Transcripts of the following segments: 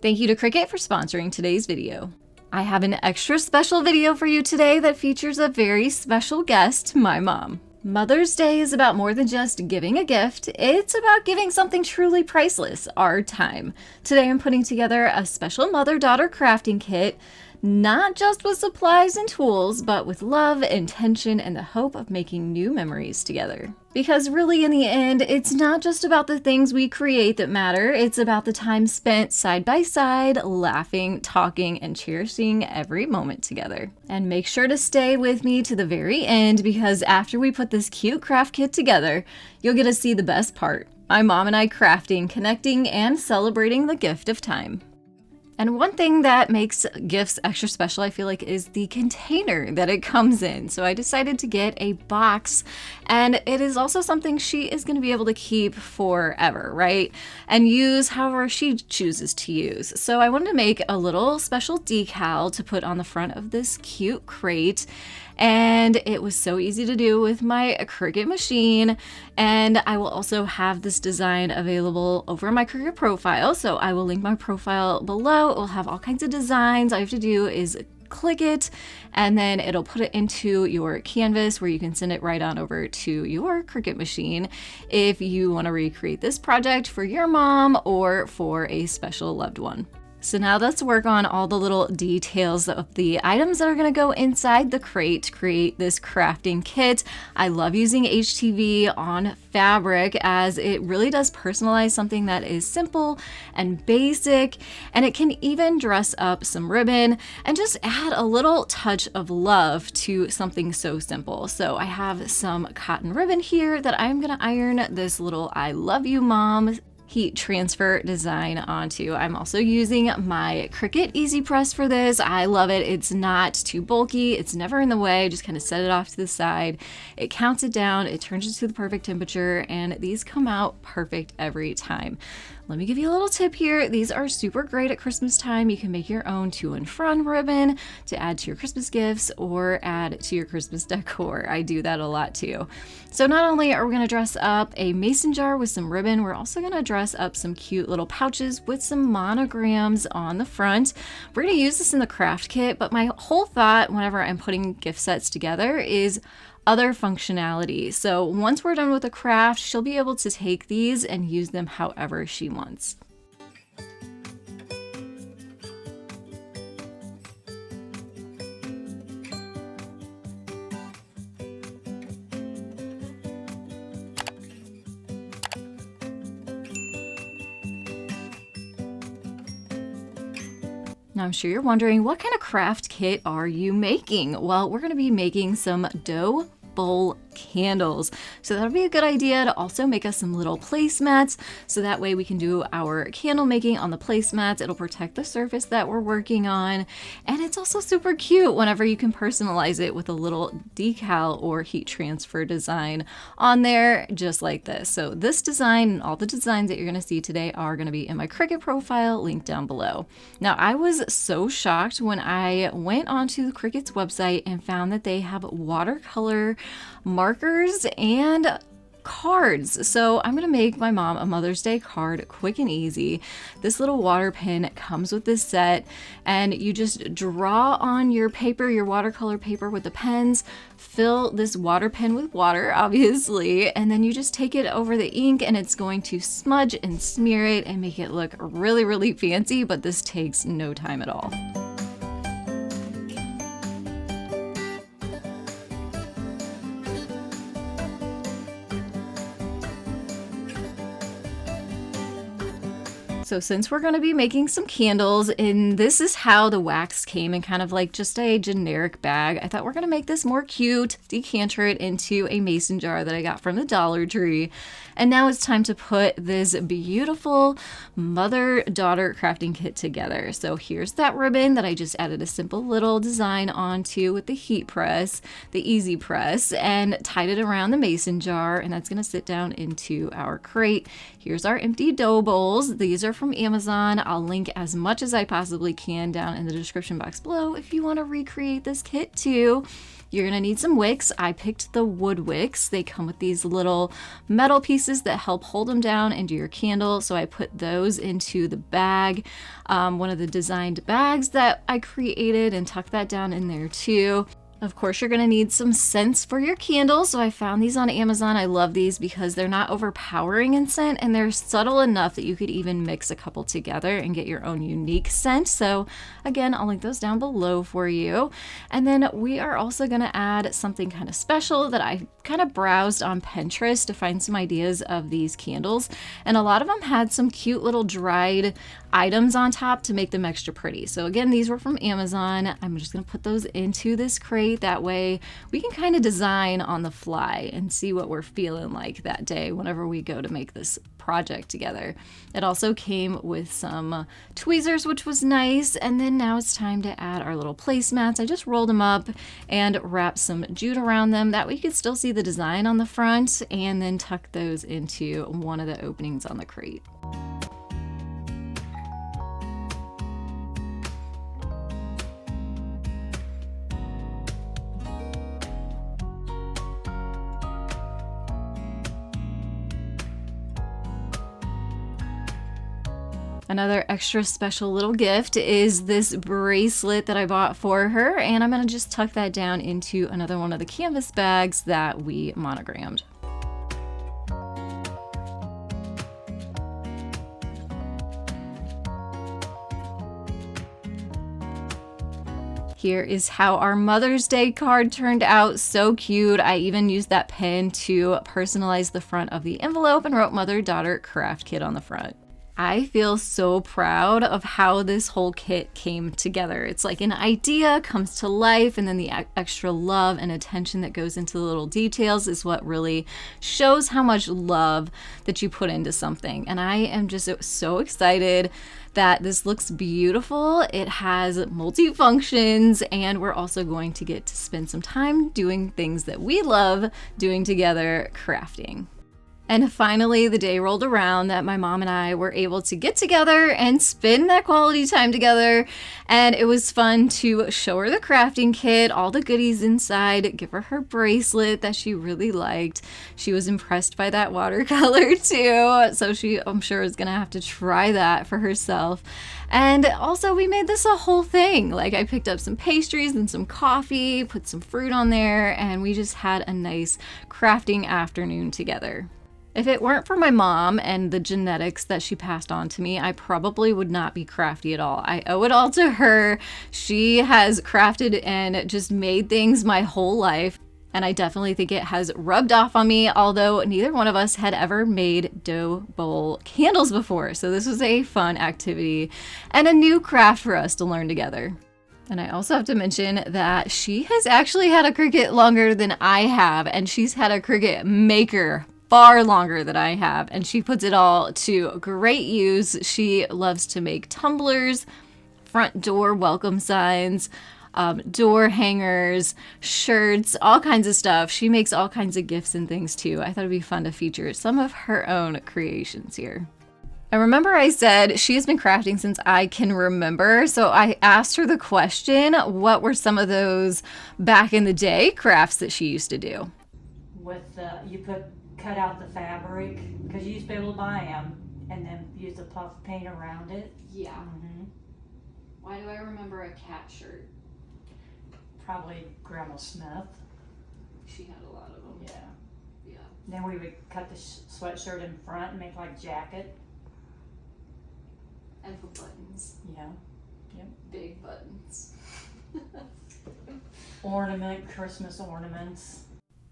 Thank you to Cricut for sponsoring today's video. I have an extra special video for you today that features a very special guest, my mom. Mother's Day is about more than just giving a gift. It's about giving something truly priceless, our time. Today I'm putting together a special mother-daughter crafting kit, not just with supplies and tools, but with love, intention, and the hope of making new memories together. Because really, in the end, it's not just about the things we create that matter, it's about the time spent side by side, laughing, talking, and cherishing every moment together. And make sure to stay with me to the very end, because after we put this cute craft kit together, you'll get to see the best part: my mom and I crafting, connecting, and celebrating the gift of time. And one thing that makes gifts extra special, I feel like, is the container that it comes in. So I decided to get a box, and it is also something she is going to be able to keep forever, right? And use however she chooses to use. So I wanted to make a little special decal to put on the front of this cute crate. And it was so easy to do with my Cricut machine. And I will also have this design available over my Cricut profile. So I will link my profile below. It will have all kinds of designs. All you have to do is click it, and then it'll put it into your canvas where you can send it right on over to your Cricut machine if you want to recreate this project for your mom or for a special loved one. So now let's work on all the little details of the items that are going to go inside the crate to create this crafting kit. I love using HTV on fabric as it really does personalize something that is simple and basic, and it can even dress up some ribbon and just add a little touch of love to something so simple. So I have some cotton ribbon here that I'm going to iron this little "I love you, Mom" heat transfer design onto. I'm also using my Cricut Easy Press for this. I love it. It's not too bulky. It's never in the way. Just kind of set it off to the side. It counts it down. It turns it to the perfect temperature, and these come out perfect every time. Let me give you a little tip here. These are super great at Christmas time. You can make your own to and from ribbon to add to your Christmas gifts or add to your Christmas decor. I do that a lot too. So not only are we going to dress up a mason jar with some ribbon, we're also going to dress up some cute little pouches with some monograms on the front. We're going to use this in the craft kit, but my whole thought whenever I'm putting gift sets together is other functionality. So once we're done with the craft, she'll be able to take these and use them however she wants. Now I'm sure you're wondering, what kind of craft kit are you making? Well, we're going to be making some dough bowl candles. So that'll be a good idea to also make us some little placemats, so that way we can do our candle making on the placemats. It'll protect the surface that we're working on, and it's also super cute whenever you can personalize it with a little decal or heat transfer design on there, just like this. So this design and all the designs that you're going to see today are going to be in my Cricut profile, linked down below. Now I was so shocked when I went onto Cricut's website and found that they have watercolor markers and cards. So I'm going to make my mom a Mother's Day card quick and easy. This little water pen comes with this set, and you just draw on your paper, your watercolor paper with the pens, fill this water pen with water, obviously, and then you just take it over the ink and it's going to smudge and smear it and make it look really, really fancy, but this takes no time at all. So since we're going to be making some candles, and this is how the wax came in kind of like just a generic bag, I thought we're going to make this more cute, decanter it into a mason jar that I got from the Dollar Tree. And now it's time to put this beautiful mother-daughter crafting kit together. So here's that ribbon that I just added a simple little design onto with the heat press, the easy press, and tied it around the mason jar, and that's going to sit down into our crate. Here's our empty dough bowls. These are from Amazon. I'll link as much as I possibly can down in the description box below if you want to recreate this kit too. You're gonna need some wicks. I picked the wood wicks. They come with these little metal pieces that help hold them down into your candle. So I put those into the bag, one of the designed bags that I created, and tuck that down in there too. Of course, you're gonna need some scents for your candles. So I found these on Amazon. I love these because they're not overpowering in scent and they're subtle enough that you could even mix a couple together and get your own unique scent. So again, I'll link those down below for you. And then we are also gonna add something kind of special that I kind of browsed on Pinterest to find some ideas of these candles. And a lot of them had some cute little dried items on top to make them extra pretty. So again, these were from Amazon. I'm just gonna put those into this crate. That way we can kind of design on the fly and see what we're feeling like that day whenever we go to make this project together. It also came with some tweezers, which was nice. And then now it's time to add our little placemats. I just rolled them up and wrapped some jute around them. That way you could still see the design on the front, and then tuck those into one of the openings on the crate. Another extra special little gift is this bracelet that I bought for her, and I'm gonna just tuck that down into another one of the canvas bags that we monogrammed. Here is how our Mother's Day card turned out. So cute. I even used that pen to personalize the front of the envelope and wrote Mother-Daughter Craft Kit on the front. I feel so proud of how this whole kit came together. It's like an idea comes to life, and then the extra love and attention that goes into the little details is what really shows how much love that you put into something. And I am just so excited that this looks beautiful. It has multi-functions, and we're also going to get to spend some time doing things that we love doing together, crafting. And finally, the day rolled around that my mom and I were able to get together and spend that quality time together. And it was fun to show her the crafting kit, all the goodies inside, give her her bracelet that she really liked. She was impressed by that watercolor too. So I'm sure, is gonna have to try that for herself. And also we made this a whole thing. Like, I picked up some pastries and some coffee, put some fruit on there, and we just had a nice crafting afternoon together. If it weren't for my mom and the genetics that she passed on to me, I probably would not be crafty at all. I owe it all to her. She has crafted and just made things my whole life. And I definitely think it has rubbed off on me, although neither one of us had ever made dough bowl candles before. So this was a fun activity and a new craft for us to learn together. And I also have to mention that she has actually had a Cricut longer than I have, and she's had a Cricut maker far longer than I have, and she puts it all to great use. She loves to make tumblers, front door welcome signs, door hangers, shirts, all kinds of stuff. She makes all kinds of gifts and things too. I thought it'd be fun to feature some of her own creations here. I remember I said she has been crafting since I can remember, so I asked her the question, what were some of those back in the day crafts that she used to do? You cut out the fabric, because you used to be able to buy them, and then use the puff paint around it. Yeah. Why do I remember a cat shirt? Probably Grandma Smith. She had a lot of them. Yeah. Yeah. Then we would cut the sweatshirt in front and make like jacket. And put buttons. Yeah. Yep. Big buttons. Christmas ornaments.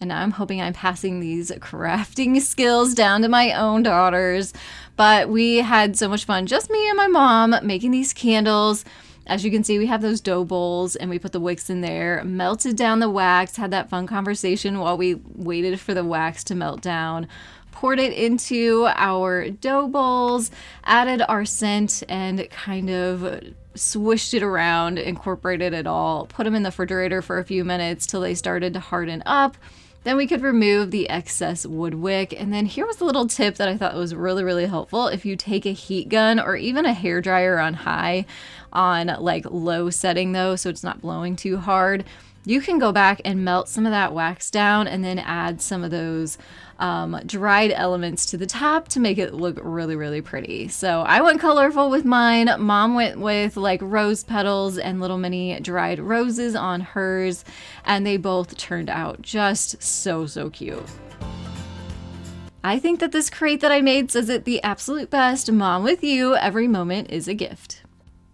And now I'm hoping I'm passing these crafting skills down to my own daughters. But we had so much fun, just me and my mom, making these candles. As you can see, we have those dough bowls, and we put the wicks in there, melted down the wax, had that fun conversation while we waited for the wax to melt down, poured it into our dough bowls, added our scent, and kind of swished it around, incorporated it all, put them in the refrigerator for a few minutes till they started to harden up. Then we could remove the excess wood wick. And then here was a little tip that I thought was really, really helpful. If you take a heat gun or even a hairdryer on high, on like low setting though, so it's not blowing too hard, You can go back and melt some of that wax down and then add some of those dried elements to the top to make it look really, really pretty. So I went colorful with mine. Mom went with like rose petals and little mini dried roses on hers, and they both turned out just so, so cute. I think that this crate that I made says it the absolute best. Mom with you, every moment is a gift.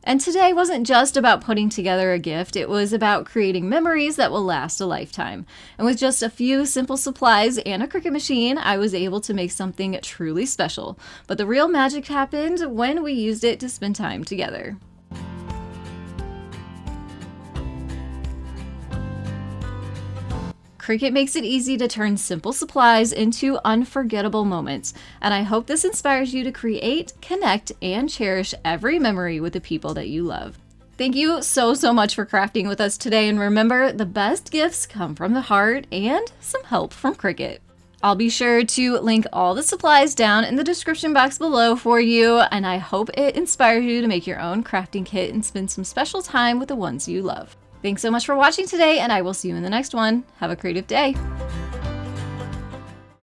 And today wasn't just about putting together a gift, it was about creating memories that will last a lifetime. And with just a few simple supplies and a Cricut machine, I was able to make something truly special. But the real magic happened when we used it to spend time together. Cricut makes it easy to turn simple supplies into unforgettable moments, and I hope this inspires you to create, connect, and cherish every memory with the people that you love. Thank you so, so much for crafting with us today, and remember, the best gifts come from the heart and some help from Cricut. I'll be sure to link all the supplies down in the description box below for you, and I hope it inspires you to make your own crafting kit and spend some special time with the ones you love. Thanks so much for watching today, and I will see you in the next one. Have a creative day.